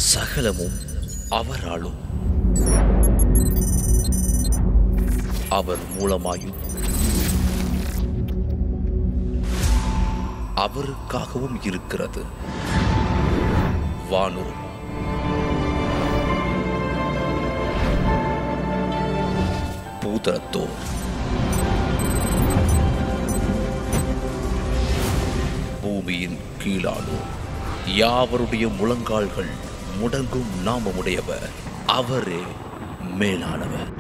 சகலமும் அவராலும் அவர் மூலமாயும் அவருக்காகவும் இருக்கிறது. வானோர் பூதரத்தோர் பூமியின் கீழானோர் யாவருடைய முழங்கால்கள் முடங்கும் நாமமுடையவர் அவரே மேலானவர்.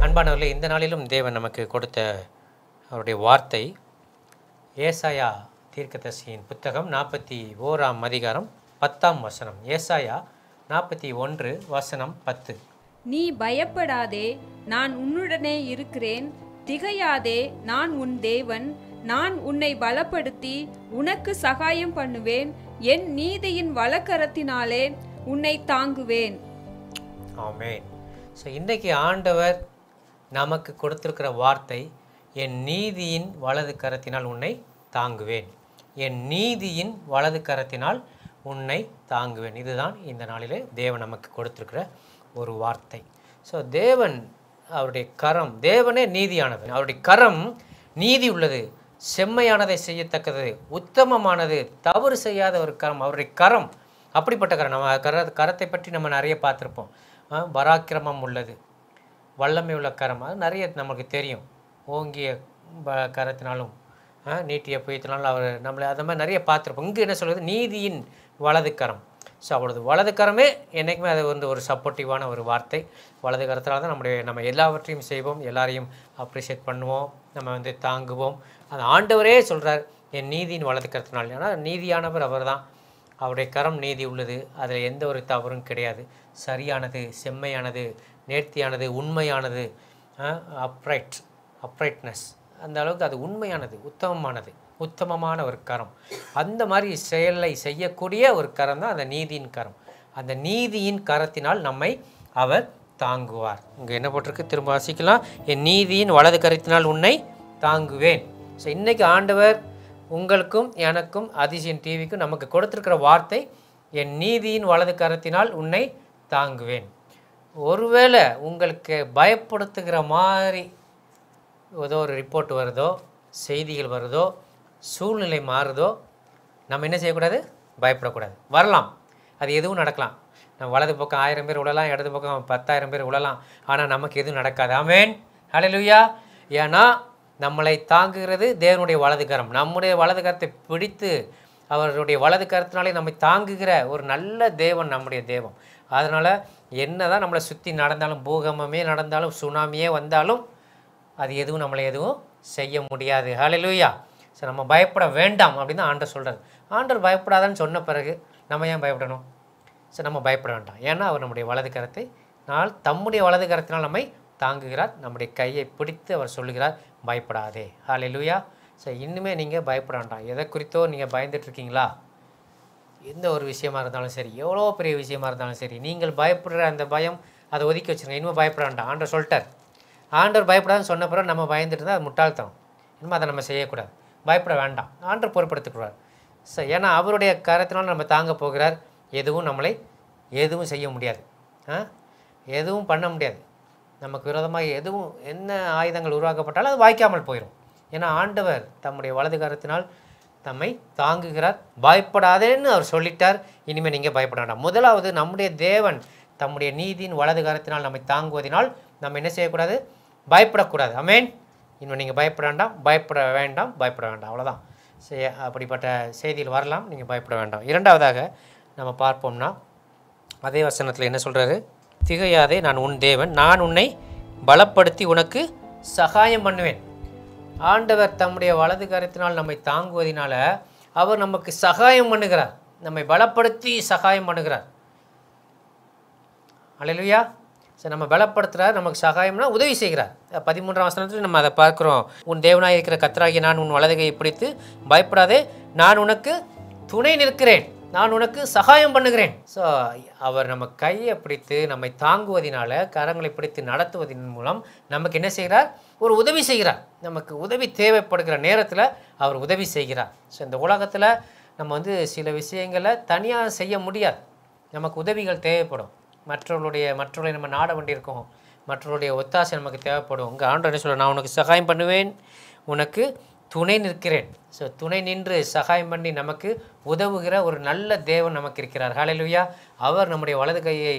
அன்பானவர்களே, இந்த நாளிலும் தேவன் நமக்கு கொடுத்த அவருடைய வார்த்தை ஏசாயா தீர்க்கதரிசியின் புத்தகம் 41ஆம் அதிகாரம் 10ஆம் வசனம். ஏசாயா 41 வசனம் 10. நீ பயப்படாதே, நான் உன்னுடனே இருக்கிறேன். திகையாதே, நான் உன் தேவன். நான் உன்னை பலப்படுத்தி உனக்கு சகாயம் பண்ணுவேன். என் நீதியின் வலக்கரத்தினாலே உன்னை தாங்குவேன். ஆமென். ஸோ இன்றைக்கி ஆண்டவர் நமக்கு கொடுத்திருக்கிற வார்த்தை, என் நீதியின் வலது கரத்தினால் உன்னை தாங்குவேன். என் நீதியின் வலது கரத்தினால் உன்னை தாங்குவேன். இதுதான் இந்த நாளிலே தேவன் நமக்கு கொடுத்திருக்கிற ஒரு வார்த்தை. ஸோ தேவன் அவருடைய கரம், தேவனே நீதியானவர். அவருடைய கரம் நீதி உள்ளது, செம்மையானதை செய்யத்தக்கது, உத்தமமானது, தவறு செய்யாத ஒரு கரம். அவருடைய கரம் அப்படிப்பட்ட கரம். நம்ம கரத்தை பற்றி நம்ம நிறைய பார்த்துருப்போம். பராக்கிரமம் உள்ளது, வல்லமை உள்ள கரம், அது நிறைய நமக்கு தெரியும். ஓங்கிய கரத்தினாலும் நீட்டிய புயத்தினாலும் அவர் நம்மளை அந்த மாதிரி நிறைய பார்த்துருப்போம். இங்கே என்ன சொல்வது? நீதியின் வலது கரம். ஸோ அவளது வலது கரமே என்றைக்குமே அது ஒரு சப்போர்ட்டிவான ஒரு வார்த்தை. வலது கரத்தினால தான் நம்ம எல்லாவற்றையும் செய்வோம், எல்லாரையும் அப்ரிஷியேட் பண்ணுவோம், நம்ம தாங்குவோம். அந்த ஆண்டவரே சொல்கிறார், என் நீதியின் வலது கரத்தினால். ஏன்னா நீதியானவர் அவர் தான். அவருடைய கரம் நீதி உள்ளது, அதில் எந்த ஒரு தவறும் கிடையாது. சரியானது, செம்மையானது, நேர்த்தியானது, உண்மையானது, அப்ரைட்னஸ், அந்த அளவுக்கு அது உண்மையானது, உத்தமமானது, உத்தமமான ஒரு கரம். அந்த மாதிரி செயலை செய்யக்கூடிய ஒரு கரம் தான் அந்த நீதியின் கரம். அந்த நீதியின் கரத்தினால் நம்மை அவர் தாங்குவார். இங்கே என்ன போட்டிருக்கு? திரும்ப வாசிக்கலாம். என் நீதியின் வலது கரத்தினால் உன்னை தாங்குவேன். ஸோ இன்றைக்கி ஆண்டவர் உங்களுக்கும் எனக்கும் அதிசயம் டிவிக்கும் நமக்கு கொடுத்துருக்கிற வார்த்தை, என் நீதியின் வலது கரத்தினால் உன்னை தாங்குவேன். ஒருவேளை உங்களுக்கு பயப்படுத்துகிற மாதிரி ஏதோ ஒரு ரிப்போர்ட் வருதோ, செய்திகள் வருதோ, சூழ்நிலை மாறுதோ, நம்ம என்ன செய்யக்கூடாது? பயப்படக்கூடாது. வரலாம், அது எதுவும் நடக்கலாம். நம்ம வலது பக்கம் 1000 பேர் விழலாம், இடது பக்கம் 10,000 பேர் விழலாம், ஆனால் நமக்கு எதுவும் நடக்காது. ஆமென், ஹல்லேலூயா. ஏன்னா நம்மளை தாங்குகிறது தேவனுடைய வலது கரம். நம்முடைய வலது கரத்தை பிடித்து அவருடைய வலது கரத்தினாலே நம்மை தாங்குகிற ஒரு நல்ல தேவன் நம்முடைய தேவன். அதனால் என்ன தான் நம்மளை சுற்றி நடந்தாலும், பூகம்பமே நடந்தாலும், சுனாமியே வந்தாலும், அது எதுவும் நம்மளை எதுவும் செய்ய முடியாது. ஹல்லேலூயா. ஸோ நம்ம பயப்பட வேண்டாம் அப்படின்னு தான் ஆண்டவர் சொல்கிறார். ஆண்டவர் பயப்படாதான்னு சொன்ன பிறகு நம்ம ஏன் பயப்படணும்? ஸோ நம்ம பயப்பட வேண்டாம். ஏன்னா அவர் நம்முடைய வலது கரத்தை தம்முடைய வலது கரத்தினால் நம்மை தாங்குகிறார். நம்முடைய கையை பிடித்து அவர் சொல்லுகிறார், பயப்படாதே. ஹல்லேலூயா. ஸோ இன்னுமே நீங்கள் பயப்பட வேண்டாம். எதை குறித்தோ நீங்கள் பயந்துட்டுருக்கீங்களா? எந்த ஒரு விஷயமா இருந்தாலும் சரி, எவ்வளோ பெரிய விஷயமா இருந்தாலும் சரி, நீங்கள் பயப்படுற அந்த பயம் அதை ஒதுக்கி வச்சுருங்க. இனிமேல் பயப்பட வேண்டாம். ஆண்டவர் சொல்லிட்டார். ஆண்டவர் பயப்படாதுன்னு சொன்ன பிறகு நம்ம பயந்துட்டு இருந்தால் அது முட்டாள்தனம். இனிமேல் அதை நம்ம செய்யக்கூடாது. பயப்பட வேண்டாம். ஆண்டவர் பொறுப்படுத்திக்கிறார். ஸோ ஏன்னா அவருடைய கரத்தினால் நம்ம தாங்க போகிறார். எதுவும் நம்மளை எதுவும் செய்ய முடியாது, எதுவும் பண்ண முடியாது. நமக்கு விரோதமாக எதுவும் என்ன ஆயுதங்கள் உருவாக்கப்பட்டாலும் அது வாய்க்காமல் போயிடும். ஏன்னா ஆண்டவர் தம்முடைய வலது கரத்தினால் தம்மை தாங்குகிறார். பயப்படாதேன்னு அவர் சொல்லிட்டார். இனிமேல் நீங்கள் பயப்பட வேண்டாம். முதலாவது, நம்முடைய தேவன் தம்முடைய நீதியின் வலது கரத்தினால் நம்மை தாங்குவதனால் நம்ம என்ன செய்யக்கூடாது? பயப்படக்கூடாது. ஆமென். இன்னும் நீங்கள் பயப்பட வேண்டாம், பயப்பட வேண்டாம், பயப்பட வேண்டாம். அவ்வளோதான். அப்படிப்பட்ட செய்தியில் வரலாம், நீங்கள் பயப்பட வேண்டாம். இரண்டாவதாக நம்ம பார்ப்போம்னா, அதே வசனத்தில் என்ன சொல்கிறாரு? திகையாதே, நான் உன் தேவன். நான் உன்னை பலப்படுத்தி உனக்கு சகாயம் பண்ணுவேன். ஆண்டவர் தம்முடைய வலது கரத்தினால் நம்மை தாங்குவதனால அவர் நமக்கு சகாயம் பண்ணுகிறார். நம்மை பலப்படுத்தி சகாயம் பண்ணுகிறார். அல்லேலூயா. ஸோ நம்ம பலப்படுத்துகிறார், நமக்கு சகாயம்னா உதவி செய்கிறார். 13ஆம் வசனத்தில் நம்ம அதை பார்க்குறோம். உன் தேவனாக இருக்கிற கர்த்தராகிய நான் உன் வலது கையை பிடித்து பயப்படாதே, நான் உனக்கு துணை நிற்கிறேன். நான் உனக்கு சகாயம் பண்ணுகிறேன். ஸோ அவர் நம்ம கையை பிடித்து நம்மை தாங்குவதனால, கரங்களை பிடித்து நடத்துவதன் மூலம் நமக்கு என்ன செய்கிறார்? ஒரு உதவி செய்கிறார். நமக்கு உதவி தேவைப்படுகிற நேரத்தில் அவர் உதவி செய்கிறார். ஸோ இந்த உலகத்தில் நம்ம வந்து சில விஷயங்களை தனியாக செய்ய முடியாது. நமக்கு உதவிகள் தேவைப்படும். மற்றவர்களை நம்ம நாட வேண்டியிருக்கோம். மற்றவருடைய ஒத்தாசை நமக்கு தேவைப்படும். உங்கள் ஆண்டவர் என்ன சொல்ல, நான் உனக்கு சகாயம் பண்ணுவேன், உனக்கு துணை நிற்கிறேன். ஸோ துணை நின்று சகாயம் பண்ணி நமக்கு உதவுகிற ஒரு நல்ல தேவன் நமக்கு இருக்கிறார். ஹல்லேலூயா. அவர் நம்முடைய வலது கையை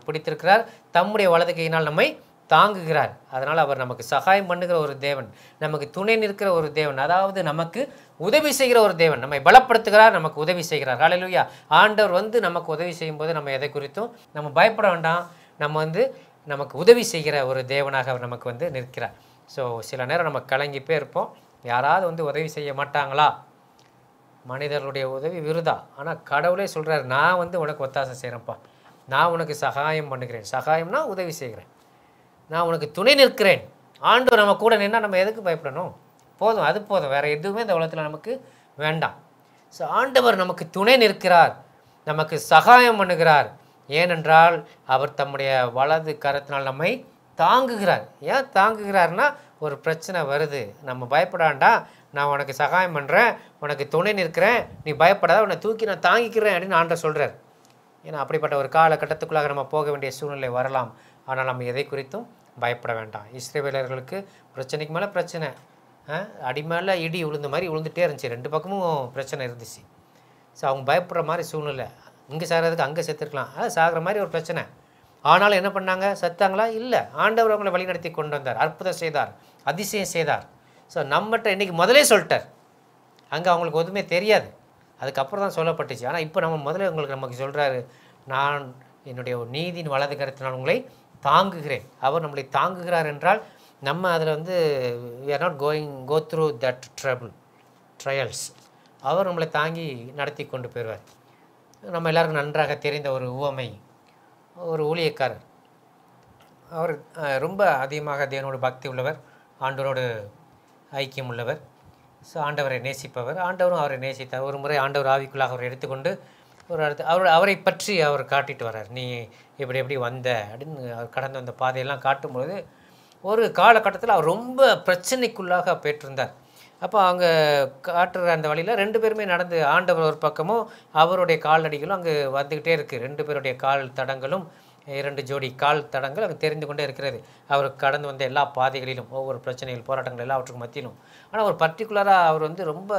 பிடித்திருக்கிறார், தம்முடைய வலது கையினால் நம்மை தாங்குகிறார். அதனால் அவர் நமக்கு சகாயம் பண்ணுகிற ஒரு தேவன், நமக்கு துணை நிற்கிற ஒரு தேவன், அதாவது நமக்கு உதவி செய்கிற ஒரு தேவன். நம்மை பலப்படுத்துகிறார், நமக்கு உதவி செய்கிறார். ஹல்லேலூயா. ஆண்டவர் வந்து நமக்கு உதவி செய்யும்போது நம்ம எதை குறித்தும் நம்ம பயப்பட வேண்டாம். நமக்கு உதவி செய்கிற ஒரு தேவனாக அவர் நமக்கு வந்து நிற்கிறார். ஸோ சில நேரம் நம்ம கலங்கிப்பே இருப்போம். யாராவது வந்து உதவி செய்ய மாட்டாங்களா? மனிதர்களுடைய உதவி விருதா. ஆனால் கடவுளே சொல்கிறார், நான் வந்து உனக்கு ஒத்தாசை செய்கிறேன்ப்பா, நான் உனக்கு சகாயம் பண்ணுகிறேன். சகாயம்னா உதவி செய்கிறேன், நான் உனக்கு துணை நிற்கிறேன். ஆண்டவர் நம்ம கூட நின்னா நம்ம எதுக்கு பயப்படணும்? போதும், அது போதும். வேறு எதுவுமே இந்த உலகத்தில் நமக்கு வேண்டாம். ஸோ ஆண்டவர் நமக்கு துணை நிற்கிறார், நமக்கு சகாயம் பண்ணுகிறார். ஏனென்றால் அவர் தம்முடைய வலது கரத்தினால் நம்மை தாங்குகிறார். ஏன் தாங்குகிறார்னா, ஒரு பிரச்சனை வருது, நம்ம பயப்படாண்டா, நான் உனக்கு சகாயம் பண்ணுறேன், உனக்கு துணை நிற்கிறேன், நீ பயப்படாத, உன்னை தூக்கி நான் தாங்கிக்கிறேன் அப்படின்னு ஆண்டவர் சொல்கிறார். ஏன்னா அப்படிப்பட்ட ஒரு காலகட்டத்துக்குள்ளாக நம்ம போக வேண்டிய சூழ்நிலை வரலாம். ஆனால் நம்ம எதை குறித்தும் பயப்பட வேண்டாம். இஸ்ரவேலர்களுக்கு பிரச்சனைக்கு மேலே பிரச்சனை, அடி மேலே இடி விழுந்த மாதிரி விழுந்துகிட்டே இருந்துச்சு. 2 பக்கமும் பிரச்சனை இருந்துச்சு. ஸோ அவங்க பயப்படுற மாதிரி சூழ்நிலை. இங்கே சாகிறதுக்கு அங்கே செத்துருக்கலாம், சாகிற மாதிரி ஒரு பிரச்சனை. ஆனாலும் என்ன பண்ணாங்க? செத்தாங்களா? இல்லை. ஆண்டவர் அவங்களை வழிநடத்தி கொண்டு வந்தார், அற்புதம் செய்தார், அதிசயம் செய்தார். ஸோ நம்மகிட்ட இன்றைக்கி முதலே சொல்லிட்டார். அங்கே அவங்களுக்கு எதுவுமே தெரியாது, அதுக்கப்புறம் தான் சொல்லப்பட்டுச்சு. ஆனால் இப்போ நம்ம முதல்ல நமக்கு சொல்கிறாரு, நான் என்னுடைய நீதியின் வலது கரத்தினால் உங்களை தாங்குகிறேன். அவர் நம்மளை தாங்குகிறார் என்றால் நம்ம அதில் வந்து we are not go through that trials. அவர் நம்மளை தாங்கி நடத்தி கொண்டு போயிடுவார். நம்ம எல்லாருக்கும் நன்றாக தெரிந்த ஒரு உவமை, ஒரு ஊழியக்காரர். அவர் ரொம்ப அதிகமாக தேவனோடு பக்தி உள்ளவர், ஆண்டவரோடு ஐக்கியம் உள்ளவர். ஸோ ஆண்டவரை நேசிப்பவர். ஆண்டவரும் அவரை நேசித்தார். ஒரு முறை ஆண்டவர் ஆவிக்குள்ளாக அவரை எடுத்துக்கொண்டு அவரை பற்றி அவர் காட்டிட்டு வர்றார். நீ எப்படி வந்த அப்படின்னு அவர் கடந்து வந்த பாதையெல்லாம் காட்டும்பொழுது ஒரு காலகட்டத்தில் அவர் ரொம்ப பிரச்சனைக்குள்ளாக போயிட்டிருந்தார். அப்போ அவங்க காட்டுற அந்த வழியில் 2 பேருமே நடந்து, ஆண்டவர் ஒரு பக்கமும் அவருடைய கால்நடிகளும் அங்கே வந்துக்கிட்டே இருக்குது. 2 பேருடைய கால் தடங்களும் 2 ஜோடி கால் தடங்கள் அங்கே தெரிந்து கொண்டே இருக்கிறது. அவர் கடந்து வந்த எல்லா பாதைகளிலும், ஒவ்வொரு பிரச்சனைகள், போராட்டங்கள் எல்லாவற்றுக்கும் மத்தியிலும். ஆனால் ஒரு பர்டிகுலராக அவர் வந்து ரொம்ப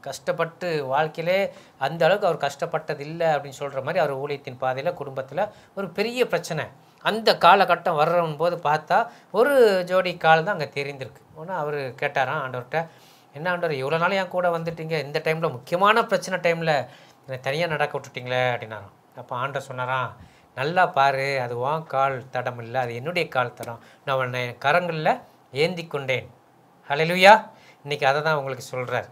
கஷ்டப்பட்டு, வாழ்க்கையிலே அந்த அளவுக்கு அவர் கஷ்டப்பட்டது இல்லை அப்படின்னு சொல்கிற மாதிரி அவர் ஊழியத்தின் பாதையில், குடும்பத்தில் ஒரு பெரிய பிரச்சனை. அந்த காலகட்டம் வர்றவன் போது பார்த்தா ஒரு ஜோடி கால் தான் அங்கே தெரிந்திருக்கு. ஒன்று அவர் கேட்டாராம் ஆண்டவர்கிட்ட, என்ன ஆண்டவர் இவ்வளோ நாள் என் கூட வந்துட்டீங்க, இந்த டைமில் முக்கியமான பிரச்சனை டைமில் என்னை தனியாக நடக்க விட்டுட்டிங்களே அப்படின்னாராம். அப்போ ஆண்டவர் சொன்னாராம், நல்லா பாரு, அது உன் கால் தடம் இல்லை, அது என்னுடைய கால் தடம், நான் உன்னை கரங்களில் ஏந்தி கொண்டேன். ஹல்லேலூயா. இன்றைக்கி அதை தான் உங்களுக்கு சொல்கிறார்.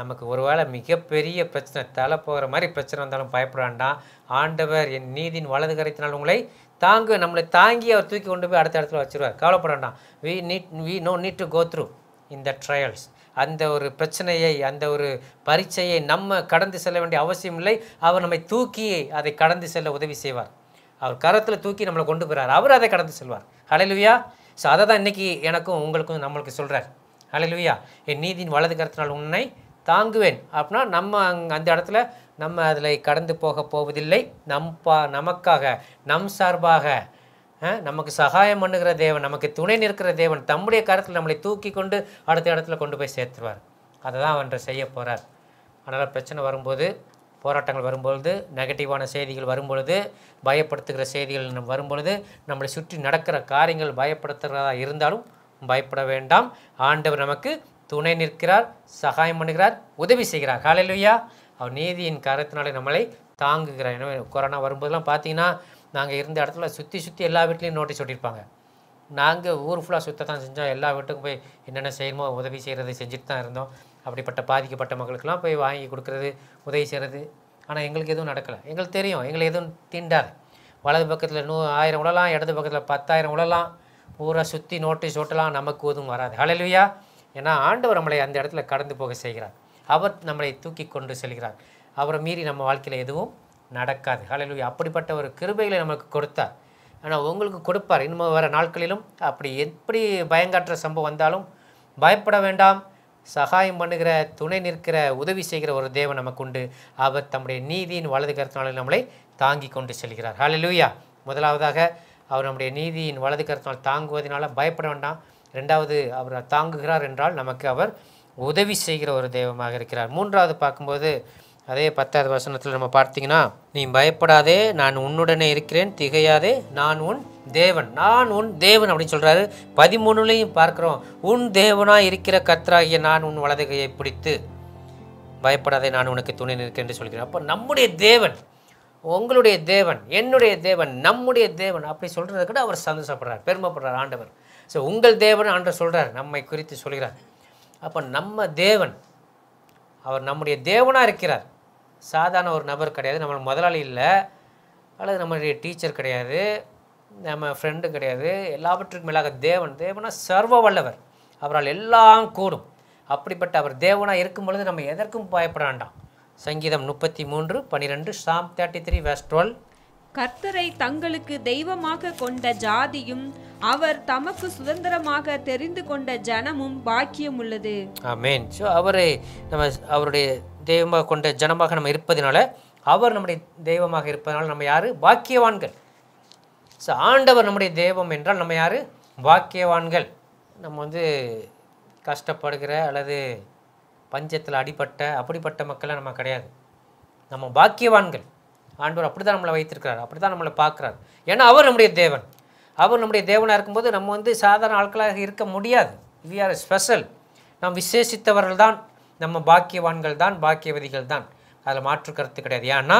நமக்கு ஒருவேளை மிகப்பெரிய பிரச்சனை, தலை போகிற மாதிரி பிரச்சனை வந்தாலும் பயப்பட வேண்டாம். ஆண்டவர் என் நீதியின் வலது கரத்தினால் உங்களை நம்மளை தாங்கி அவர் தூக்கி கொண்டு போய் அடுத்த இடத்துல வச்சுருவார். கவலைப்பட வேண்டாம். we no need to go through in the trials. அந்த ஒரு பிரச்சனையை, அந்த ஒரு பரீட்சையை நம்ம கடந்து செல்ல வேண்டிய அவசியம் இல்லை. அவர் நம்மை தூக்கி அதை கடந்து செல்ல உதவி செய்வார். அவர் கரத்தில் தூக்கி நம்மளை கொண்டு போகிறார், அவர் அதை கடந்து செல்வார். ஹல்லேலூயா. ஸோ அதை தான் இன்றைக்கி எனக்கும் உங்களுக்கும் நம்மளுக்கு சொல்கிறார். ஹல்லேலூயா. என் நீதியின் வலது கரத்தினால் உன்னை தாங்குவேன் அப்படின்னா நம்ம அந்த இடத்துல நம்ம அதில் கடந்து போவதில்லை. நமக்காக, நம் சார்பாக நமக்கு சகாயம் பண்ணுகிற தேவன், நமக்கு துணை நிற்கிற தேவன் தம்முடைய கரத்தில் நம்மளை தூக்கி கொண்டு அடுத்த இடத்துல கொண்டு போய் சேர்த்துருவார். அதை தான் அவர் செய்ய போகிறார். அதனால் பிரச்சனை வரும்போது, போராட்டங்கள் வரும்பொழுது, நெகட்டிவான செய்திகள் வரும்பொழுது, பயப்படுத்துகிற செய்திகள் வரும்பொழுது, நம்மளை சுற்றி நடக்கிற காரியங்கள் பயப்படுத்துகிறதா இருந்தாலும் பயப்பட வேண்டாம். ஆண்டவர் நமக்கு துணை நிற்கிறார், சகாயம் பண்ணுகிறார், உதவி செய்கிறார். ஹல்லேலூயா. அவர் நீதியின் கரத்தினாலே நம்மளை தாங்குகிறார். எனவே கொரோனா வரும்போதெல்லாம் பார்த்தீங்கன்னா, நாங்கள் இருந்த இடத்துல சுற்றி எல்லா வீட்லேயும் நோட்டீஸ் ஒட்டியிருப்பாங்க. நாங்கள் ஊர் ஃபுல்லாக சுத்தத்தான் செஞ்சோம், எல்லா வீட்டுக்கும் போய் என்னென்ன செய்யணுமோ உதவி செய்கிறது செஞ்சுட்டு தான் இருந்தோம். அப்படிப்பட்ட பாதிக்கப்பட்ட மக்களுக்கெல்லாம் போய் வாங்கி கொடுக்குறது, உதவி செய்கிறது. ஆனால் எங்களுக்கு எதுவும் நடக்கலை. எங்களுக்கு தெரியும், எங்களை எதுவும் தீண்டாது. வலது பக்கத்தில் 1000 விழலாம், இடது பக்கத்தில் 10,000 விழலாம், பூரா சுற்றி நோட்டீஸ் ஓட்டலாம், நமக்கு எதுவும் வராது. ஹல்லேலூயா. ஏன்னா ஆண்டவர் நம்மளை அந்த இடத்துல கடந்து போக செய்கிறார். அவர் நம்மளை தூக்கி கொண்டு செல்கிறார். அவரை மீறி நம்ம வாழ்க்கையில் எதுவும் நடக்காது. ஹல்லேலூயா. அப்படிப்பட்ட ஒரு கிருபைகளை நமக்கு கொடுத்தார். ஆனால் உங்களுக்கு கொடுப்பார். இன்னும் வர நாட்களிலும் அப்படி எப்படி பயங்காற்ற சம்பவம் வந்தாலும் பயப்பட வேண்டாம். சகாயம் பண்ணுகிற, துணை நிற்கிற, உதவி செய்கிற ஒரு தேவன் நமக்கு உண்டு. அவர் தம்முடைய நீதியின் வலது கரத்தினால் நம்மளை தாங்கி கொண்டு செல்கிறார். ஹல்லேலூயா. முதலாவதாக அவர் நம்முடைய நீதியின் வலது கரத்தினால் தாங்குவதனால பயப்பட வேண்டாம். ரெண்டாவது, அவர் தாங்குகிறார் என்றால் நமக்கு அவர் உதவி செய்கிற ஒரு தெய்வமாக இருக்கிறார். மூன்றாவது பார்க்கும்போது அதே 10வது வசனத்தில் நம்ம பார்த்தீங்கன்னா, நீ பயப்படாதே, நான் உன்னுடனே இருக்கிறேன், திகையாதே, நான் உன் தேவன். நான் உன் தேவன் அப்படின்னு சொல்கிறாரு. 13லையும் பார்க்குறோம், உன் தேவனாக இருக்கிற கர்த்தராகிய நான் உன் வலது கையை பிடித்து பயப்படாதே, நான் உனக்கு துணை நிற்கிறேன் என்று சொல்கிறேன். அப்போ நம்முடைய தேவன், உங்களுடைய தேவன், என்னுடைய தேவன், நம்முடைய தேவன் அப்படி சொல்கிறத கூட அவர் சந்தோஷப்படுறார், பெருமைப்படுறார் ஆண்டவர். ஸோ உங்கள் தேவன் ஆண்டவர் சொல்கிறார், நம்மை குறித்து சொல்கிறார். அப்போ நம்ம தேவன், அவர் நம்முடைய தேவனாக இருக்கிறார். சாதாரண ஒரு நபர் கிடையாது, நம்ம முதலாளி இல்லை, அல்லது நம்மளுடைய டீச்சர் கிடையாது, நம்ம ஃப்ரெண்டு கிடையாது. எல்லாவற்றுக்கும் மேலாக தேவனா சர்வ வல்லவர், அவரால் எல்லாம் கூடும். அப்படிப்பட்ட அவர் தேவனாக இருக்கும் பொழுது நம்ம எதற்கும் பயப்பட வேண்டாம். சங்கீதம் 33:12, Psalm 33:12. கர்த்தரை தங்களுக்கு தெய்வமாக கொண்ட ஜாதியும் அவர் தமக்கு சுதந்திரமாக தெரிந்து கொண்ட ஜனமும் பாக்கியம் உள்ளது. ஆமென். ஸோ அவருடைய தெய்வமாக கொண்ட ஜனமாக நம்ம இருப்பதனால, அவர் நம்முடைய தெய்வமாக இருப்பதனால நம்ம யார்? பாக்கியவான்கள். ஸோ ஆண்டவர் நம்முடைய தெய்வம் என்றால் நம்ம யார்? பாக்கியவான்கள். நம்ம கஷ்டப்படுகிற அல்லது பஞ்சத்தில் அப்படிப்பட்ட மக்களாக நம்ம கிடையாது. நம்ம பாக்கியவான்கள். ஆண்டவர் அப்படி தான் நம்மளை வைத்திருக்கிறார், அப்படி தான் நம்மளை பார்க்குறார். ஏன்னா அவர் நம்முடைய தேவன். அவர் நம்முடைய தேவனாக இருக்கும்போது நம்ம சாதாரண ஆட்களாக இருக்க முடியாது. We are special. நாம் விசேஷித்தவர்கள் தான், நம்ம பாக்கியவான்கள் தான், பாக்கியவதிகள் தான். அதில் மாற்று கருத்து கிடையாது. ஏன்னா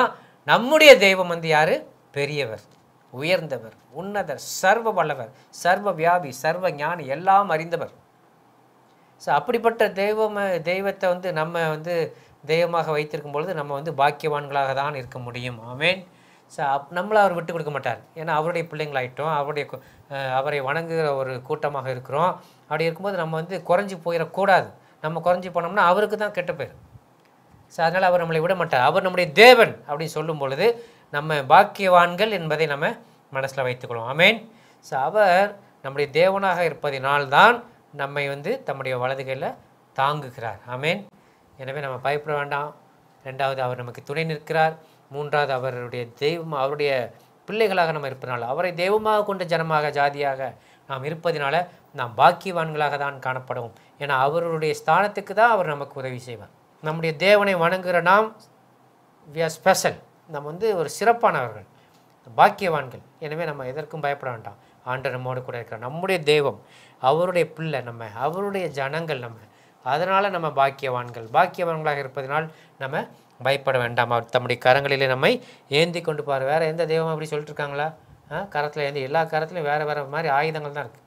நம்முடைய தெய்வம் யார்? பெரியவர், உயர்ந்தவர், உன்னதர், சர்வ வல்லவர், சர்வ வியாபி, சர்வ ஞானி, எல்லாம் அறிந்தவர். ஸோ அப்படிப்பட்ட தெய்வத்தை நம்ம தெய்வமாக வைத்திருக்கும் பொழுது நம்ம பாக்கியவான்களாக தான் இருக்க முடியும். ஆமேன். ஸோ நம்மளை அவர் விட்டு கொடுக்க மாட்டார். ஏன்னா அவருடைய பிள்ளைங்களாயிட்டோம், அவரை வணங்குகிற ஒரு கூட்டமாக இருக்கிறோம். அப்படி இருக்கும்போது நம்ம குறைஞ்சி போயிடக்கூடாது. நம்ம குறைஞ்சி போனோம்னா அவருக்கு தான் கெட்ட பேர். ஸோ அதனால் அவர் நம்மளை விட மாட்டார். அவர் நம்முடைய தேவன் அப்படின்னு சொல்லும் பொழுது நம்ம பாக்கியவான்கள் என்பதை நம்ம மனசில் வைத்துக்கொள்வோம். ஆமேன். ஸோ அவர் நம்முடைய தேவனாக இருப்பதினால்தான் நம்மை தம்முடைய வலதுகையில் தாங்குகிறார். ஆமேன். எனவே நம்ம பயப்பட வேண்டாம். ரெண்டாவது, அவர் நமக்கு துணை நிற்கிறார். மூன்றாவது, அவருடைய தெய்வம், அவருடைய பிள்ளைகளாக நம்ம இருப்பதனால, அவரை தெய்வமாக கொண்ட ஜனமாக, ஜாதியாக நாம் இருப்பதினால நாம் பாக்கியவான்களாக தான் காணப்படுவோம். ஏன்னா அவருடைய ஸ்தானத்துக்கு தான் அவர் நமக்கு உதவி செய்வார். நம்முடைய தேவனை வணங்குகிற நாம் வி ஆர் ஸ்பெஷல். நம்ம ஒரு சிறப்பானவர்கள், பாக்கியவான்கள். எனவே நம்ம எதற்கும் பயப்பட வேண்டாம். ஆண்டவர் நம்மோடு கூட இருக்கிறார். நம்முடைய தெய்வம், அவருடைய பிள்ளை நம்ம, அவருடைய ஜனங்கள் நம்ம. அதனால் நம்ம பாக்கியவான்களாக இருப்பதனால் நம்ம பயப்பட வேண்டாம். அவர் தம்முடைய கரங்களிலே நம்மை ஏந்தி கொண்டு பார். வேறு எந்த தெய்வம் அப்படி சொல்லிட்டு இருக்காங்களா? கரத்தில் ஏந்தி, எல்லா கரத்துலையும் வேறு மாதிரி ஆயுதங்கள் தான் இருக்குது.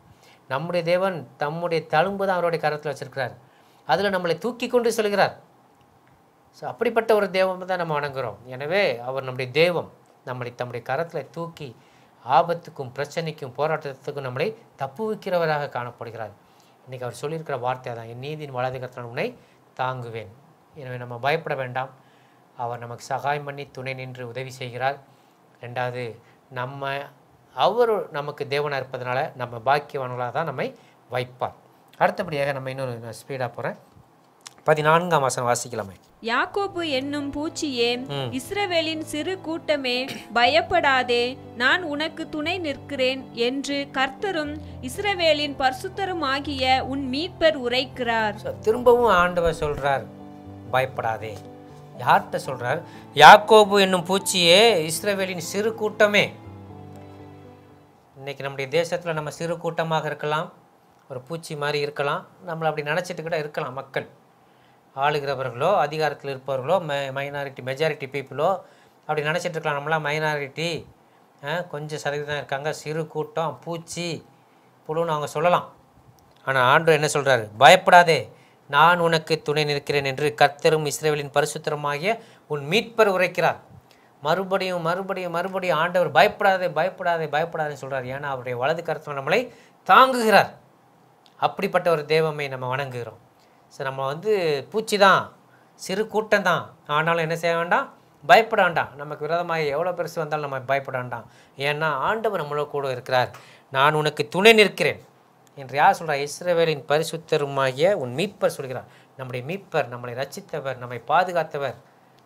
நம்முடைய தேவன் தம்முடைய தழும்பு தான் அவருடைய கரத்தில் வச்சுருக்கிறார். அதில் நம்மளை தூக்கி கொண்டு செல்கிறார். ஸோ அப்படிப்பட்ட ஒரு தெய்வம் தான் நம்ம வணங்குகிறோம். எனவே அவர் நம்முடைய தெய்வம் நம்மளை தம்முடைய கரத்தில் தூக்கி ஆபத்துக்கும் பிரச்சனைக்கும் போராட்டத்துக்கும் நம்மளை தப்புவிக்கிறவராக காணப்படுகிறார். இன்றைக்கி அவர் சொல்லியிருக்கிற வார்த்தை தான், என் நீதியின் வலது கரத்தினால் உன்னை தாங்குவேன். எனவே நம்ம பயப்பட வேண்டாம். அவர் நமக்கு சகாயம் பண்ணி துணை நின்று உதவி செய்கிறார். ரெண்டாவது, அவர் நமக்கு தேவனாக இருப்பதனால நம்ம பாக்கியவான்களாக தான் நம்மை வைப்பார். அடுத்தபடியாக நம்ம இன்னொரு ஸ்பீடாக போகிறேன். 14ஆம் வசனம் வாசிக்கலாமே. யாக்கோபு என்னும் பூச்சியே, இஸ்ரவேலின் சிறு கூட்டமே, பயப்படாதே, நான் உனக்கு துணை நிற்கிறேன் என்று கர்த்தரும் இஸ்ரவேலின் பரிசுத்தருமாகிய உன் மீட்பர் உரைக்கிறார். திரும்பவும் ஆண்டவர் சொல்றார், பயப்படாதே. யார்கிட்ட சொல்றார்? யாக்கோபு என்னும் பூச்சியே, இஸ்ரவேலின் சிறு கூட்டமே. இன்னைக்கு நம்முடைய தேசத்தில் நம்ம சிறு கூட்டமாக இருக்கலாம், ஒரு பூச்சி மாதிரி இருக்கலாம், நம்மளை அப்படி நினச்சிட்டு கூட இருக்கலாம். மக்கள் ஆளுகிறவர்களோ அதிகாரத்தில் இருப்பவர்களோ மைனாரிட்டி மெஜாரிட்டி பீப்புளோ அப்படி நினச்சிட்டு இருக்கலாம். நம்மளாம் மைனாரிட்டி, கொஞ்சம் சதவீதம் இருக்காங்க, சிறு கூட்டம், பூச்சி புழுன்னு அவங்க சொல்லலாம். ஆனால் ஆண்டவர் என்ன சொல்கிறாரு? பயப்படாதே, நான் உனக்கு துணை நிற்கிறேன் என்று கர்த்தரும் இஸ்ரவேலின் பரிசுத்தருமாகிய உன் மீட்பர் உரைக்கிறார். மறுபடியும் மறுபடியும் மறுபடியும் ஆண்டவர் பயப்படாதே பயப்படாதே பயப்படாதேன்னு சொல்கிறார். ஏன்னா அவருடைய வலது கரத்தில் நம்மளை தாங்குகிறார். அப்படிப்பட்ட ஒரு தெய்வமை நம்ம வணங்குகிறோம். ஸோ நம்ம பூச்சி தான், சிறு கூட்டம் தான், ஆனாலும் என்ன செய்ய வேண்டாம், பயப்பட வேண்டாம். நமக்கு விரோதமாக எவ்வளோ பெருசு வந்தாலும் நம்ம பயப்பட வேண்டாம். ஏன்னா ஆண்டவர் நம்மளோட கூட இருக்கிறார். நான் உனக்கு துணை நிற்கிறேன் என்று யார் சொல்கிறார்? இஸ்ரவேலின் பரிசுத்தருமாகிய உன் மீட்பர் சொல்கிறார். நம்முடைய மீட்பர், நம்மளை ரட்சித்தவர், நம்மை பாதுகாத்தவர்.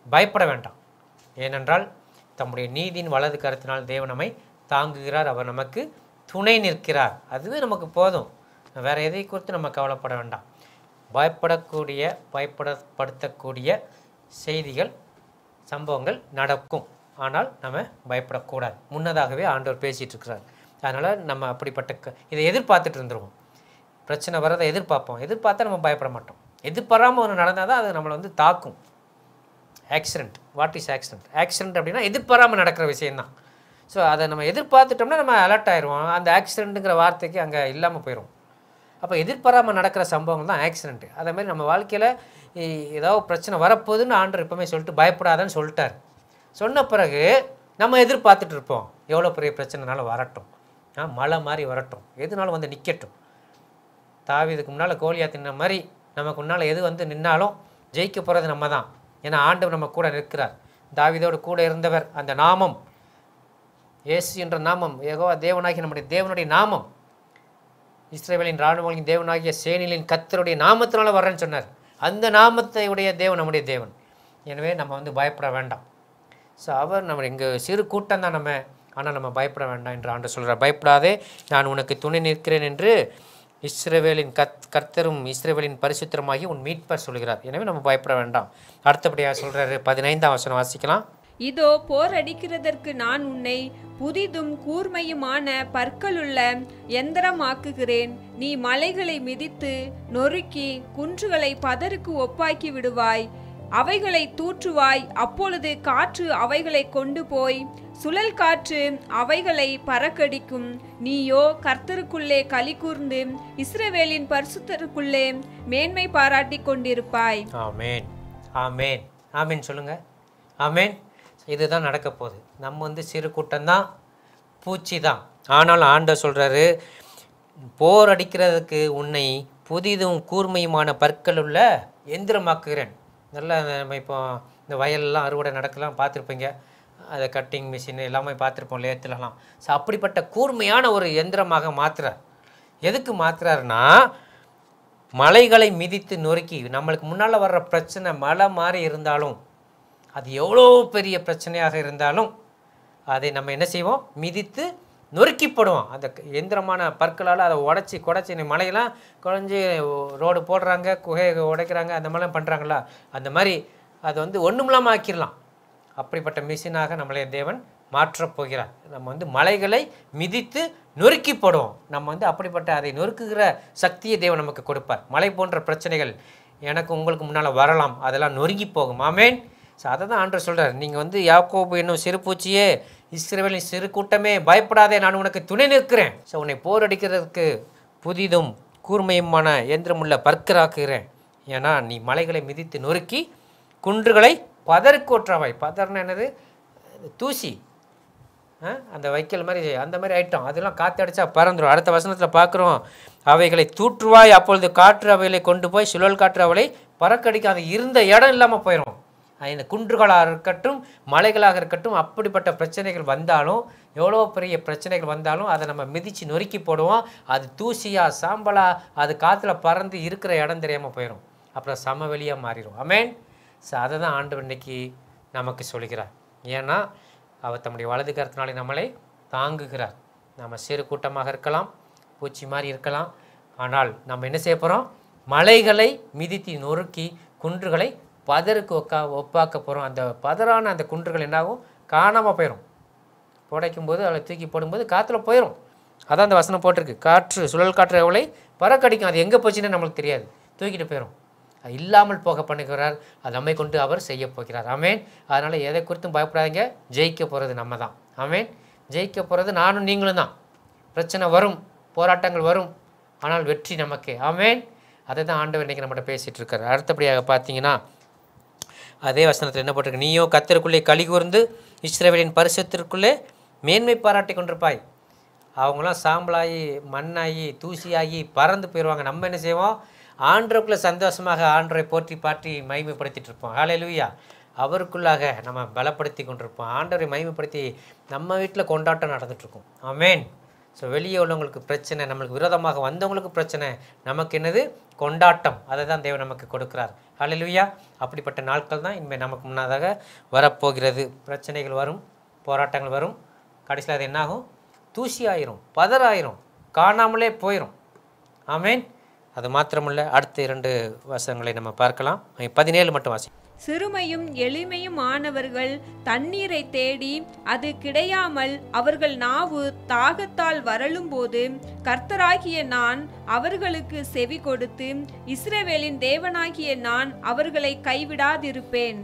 பயப்பட வேண்டாம். ஏனென்றால் தம்முடைய நீதியின் வலது கருத்தினால் தேவன் நம்மை தாங்குகிறார். அவர் நமக்கு துணை நிற்கிறார். அதுவே நமக்கு போதும். வேறு எதை குறித்து நம்ம கவலைப்பட வேண்டாம். பயப்படப்படுத்தக்கூடிய செய்திகள், சம்பவங்கள் நடக்கும். ஆனால் நம்ம பயப்படக்கூடாது. முன்னதாகவே ஆண்டவர் பேசிகிட்டு இருக்கிறார். அதனால் நம்ம அப்படிப்பட்ட இதை எதிர்பார்த்துட்டு இருந்துருவோம். பிரச்சனை வரதை எதிர்பார்ப்போம். எதிர்பார்த்தா நம்ம பயப்பட மாட்டோம். எதிர்பாராமல் ஒன்று நடந்தால் தான் அது நம்மளை தாக்கும். Accident. What is accident? Accident அப்படின்னா எதிர்பாராமல் நடக்கிற விஷயந்தான். ஸோ அதை நம்ம எதிர்பார்த்துட்டோம்னா நம்ம அலர்ட் ஆயிடுவோம். அந்த ஆக்சிடெண்ட்டுங்கிற வார்த்தைக்கு அங்கே இல்லாமல் போயிடும். அப்போ எதிர்பாராமல் நடக்கிற சம்பவங்கள் தான் ஆக்சிடெண்ட்டு. அதேமாதிரி நம்ம வாழ்க்கையில் ஏதாவது பிரச்சனை வரப்போகுதுன்னு ஆண்டவர் எப்போவுமே சொல்லிட்டு பயப்படாதன்னு சொல்லிட்டார். சொன்ன பிறகு நம்ம எதிர்பார்த்துட்டு இருப்போம். எவ்வளோ பெரிய பிரச்சனைனாலும் வரட்டும், மழை மாதிரி வரட்டும், எதுனாலும் நிற்கட்டும். தாவீதுக்கு முன்னால் கோலியாத் நின்ன மாதிரி நமக்கு முன்னால் எது நின்னாலும் ஜெயிக்க போகிறது நம்ம தான். ஏன்னா ஆண்டவர் நம்ம கூட நிற்கிறார். தாவீதோடு கூட இருந்தவர். அந்த நாமம் இயேசு என்ற நாமம், யெகோவா தேவனாகிய நம்முடைய தேவனுடைய நாமம், இஸ்ரவேலின் இராணுவங்களின் தேவனாகிய சேனைகளின் கர்த்தருடைய நாமத்தினால வர்றேன்னு சொன்னார். அந்த நாமத்தை உடைய தேவன் நம்முடைய தேவன். எனவே நம்ம பயப்பட வேண்டாம். ஸோ அவர் நம்ம இங்கே சிறு கூட்டம் தான் நம்ம, ஆனால் நம்ம பயப்பட வேண்டாம் என்று ஆண்டவர் சொல்கிறார். பயப்படாதே, நான் உனக்கு துணை நிற்கிறேன் என்று இஸ்ரவேலின் கர்த்தரும் இஸ்ரவேலின் பரிசுத்தருமாகி உன் மீட்பர் சொல்கிறார். எனவே நம்ம பயப்பட வேண்டாம். அடுத்தபடியாக சொல்கிறாரு, 15ஆம் வசனம் வாசிக்கலாம். இதோ போர் அடிக்கிறதற்கு நான் உன்னை புதிதும் கூர்மையுமான பற்களுள்ள எந்திரமாக்குகிறேன். நீ மலைகளை மிதித்து நொறுக்கி குன்றுகளை பதருக்கு ஒப்பாக்கி விடுவாய். அவைகளை தூற்றுவாய். அப்பொழுது காற்று அவைகளை கொண்டு போய் சுழல் காற்று அவைகளை பறக்கடிக்கும். நீயோ கர்த்தருக்குள்ளே களி கூர்ந்து இஸ்ரவேலின் பரிசுத்தருக்குள்ளே மேன்மை பாராட்டி கொண்டிருப்பாய். ஆமேன், ஆமேன், ஆமேன் சொல்லுங்க. ஆமேன். இதுதான் நடக்க போகுது. நம்ம சிறு கூட்டம்தான், பூச்சி தான். ஆனால் ஆண்டவர் சொல்கிறாரு, போர் அடிக்கிறதுக்கு உன்னை புதிதும் கூர்மையுமான பற்கள் உள்ள எந்திரமாக்குகிறேன். நல்லா நம்ம இப்போ இந்த வயல்லாம் அறுவடை நடக்கலாம் பார்த்துருப்பீங்க. அதை கட்டிங் மிஷின் எல்லாமே பார்த்துருப்போம், லேத்துலலாம். ஸோ அப்படிப்பட்ட கூர்மையான ஒரு எந்திரமாக மாற்றுறார். எதுக்கு மாற்றுறாருன்னா, மலைகளை மிதித்து நொறுக்கி, நம்மளுக்கு முன்னால் வர்ற பிரச்சனை மலை மாதிரி இருந்தாலும், அது எவ்வளோ பெரிய பிரச்சனையாக இருந்தாலும் அதை நம்ம என்ன செய்வோம், மிதித்து நொறுக்கிப்படுவோம். அந்த எந்திரமான பற்களால் அதை குடைச்சி மலையெல்லாம் குறைஞ்சி ரோடு போடுறாங்க, குகை உடைக்கிறாங்க, அந்த மாதிரிலாம் பண்ணுறாங்களா, அந்த மாதிரி அது ஒன்றுமில்லாமல் ஆக்கிடலாம். அப்படிப்பட்ட மிஷினாக நம்மளே தேவன் மாற்றப் போகிறார். நம்ம மலைகளை மிதித்து நொறுக்கிப்படுவோம். நம்ம அப்படிப்பட்ட அதை நொறுக்குகிற சக்தியை தேவன் நமக்கு கொடுப்பார். மலை போன்ற பிரச்சனைகள் எனக்கு உங்களுக்கு முன்னால் வரலாம், அதெல்லாம் நொறுங்கி போகும். ஆமேன். ஸோ அதை தான் ஆண்டவர் சொல்கிறார். நீங்கள் யாக்கோபு என்னும் சிறு பூச்சியே, இஸ்ரவேலின் சிறு கூட்டமே, பயப்படாதே, நான் உனக்கு துணை நிற்கிறேன். ஸோ உன்னை போர் அடிக்கிறதுக்கு புதிதும் கூர்மையுமான இயந்திரமுள்ள பற்கராக்குகிறேன். ஏன்னா நீ மலைகளை மிதித்து நொறுக்கி குன்றுகளை பதற்கோற்றவாய். பதர்னா என்னது? தூசி, அந்த வைக்கல் மாதிரி, அந்த மாதிரி ஐட்டம், அதெல்லாம் காற்று அடித்தா பறந்துடும். அடுத்த வசனத்தில் பார்க்குறோம், அவைகளை தூற்றுவாய். அப்பொழுது காற்று அவைகளை கொண்டு போய் சுழல் காற்று அவளை பறக்கடிக்க, அது இருந்த இடம் இல்லாமல் போயிடும். இந்த குன்றுகளாக இருக்கட்டும், மலைகளாக இருக்கட்டும், அப்படிப்பட்ட பிரச்சனைகள் வந்தாலும், எவ்வளோ பெரிய பிரச்சனைகள் வந்தாலும் அதை நம்ம மிதித்து நொறுக்கி போடுவோம். அது தூசியா சாம்பலா அது காற்றுல பறந்து இருக்கிற இடம் தெரியாமல் போயிடும். அப்புறம் சமவெளியாக மாறிடும். ஆமேன். ஸோ அதை தான் ஆண்டவர் இன்னைக்கு நமக்கு சொல்கிறார். ஏன்னா அவர் தம்முடைய வலது கரத்தினாலே நம்மளை தாங்குகிறார். நம்ம சிறு கூட்டமாக இருக்கலாம், பூச்சி மாதிரி இருக்கலாம், ஆனால் நம்ம என்ன செய்ய போகிறோம், மலைகளை மிதித்து நொறுக்கி குன்றுகளை பதருக்கு ஒப்பாக்க போகிறோம். அந்த பதறான அந்த குன்றுகள் என்னாகும், காணாமல் போயிடும். புடைக்கும் போது அவளை தூக்கி போடும்போது காற்றுல போயிடும். அதான் அந்த வசனம் போட்டிருக்கு, காற்று சுழல் காற்று அவளை பறக்கடிக்கும். அது எங்கே போச்சுன்னு நம்மளுக்கு தெரியாது, தூக்கிட்டு போயிடும். அது இல்லாமல் போக பண்ணுகிறார். அது நம்மை கொண்டு அவர் செய்ய போகிறார். ஆமேன். அதனால் எதை குறித்தும் பயப்படாதீங்க. ஜெயிக்க போகிறது நம்ம தான். ஆமேன். ஜெயிக்க போகிறது நானும் நீங்களும் தான். பிரச்சனை வரும், போராட்டங்கள் வரும், ஆனால் வெற்றி நமக்கு. ஆமேன். அதை தான் ஆண்டவர் இன்றைக்கி நம்மகிட்ட பேசிகிட்டு இருக்கார். அடுத்தபடியாக பார்த்தீங்கன்னா அதே வசனத்தில் என்ன போட்டிருக்கு, நீயோ கர்த்தருக்குள்ளே களி கூர்ந்து இஸ்ரவேலின் பரிசுத்திற்குள்ளே மேன்மை பாராட்டி கொண்டிருப்பாய். அவங்களாம் சாம்பலாகி மண்ணாகி தூசியாகி பறந்து போயிடுவாங்க. நம்ம என்ன செய்வோம், ஆண்டவருக்குள்ள சந்தோஷமாக ஆண்டவரை போற்றி பாற்றி மகிமைப்படுத்திட்டு இருப்போம். ஹல்லேலூயா. அவருக்குள்ளாக நம்ம பலப்படுத்தி கொண்டிருப்போம். ஆண்டவரை மகிமைப்படுத்தி நம்ம வீட்டில் கொண்டாட்டம் நடந்துட்டுருக்கோம். ஆமென். ஸோ வெளியே உள்ளவங்களுக்கு பிரச்சனை, நம்மளுக்கு விரோதமாக வந்தவங்களுக்கு பிரச்சனை, நமக்கு என்னது கொண்டாட்டம். அதை தான் தேவன் நமக்கு கொடுக்குறார். ஹல்லேலூயா. அப்படிப்பட்ட நாட்கள் தான் இனிமேல் நமக்கு முன்னதாக வரப்போகிறது. பிரச்சனைகள் வரும், போராட்டங்கள் வரும், கடைசியில் அது என்னாகும்? தூசி ஆயிரும், பதறாயிரும், காணாமலே போயிடும். ஆமென். அது மாத்திரமல்ல, அடுத்த 2 வசனங்களை நம்ம பார்க்கலாம். 17 மட்டும் வாசி. சிறுமையும் எளிமையும் ஆனவர்கள் தண்ணீரை தேடி அது கிடையாமல் அவர்கள் நாவு தாகத்தால் வரலும்போது கர்த்தராகிய நான் அவர்களுக்கு செவி கொடுத்து இஸ்ரவேலின் தேவனாகிய நான் அவர்களை கைவிடாதிருப்பேன்.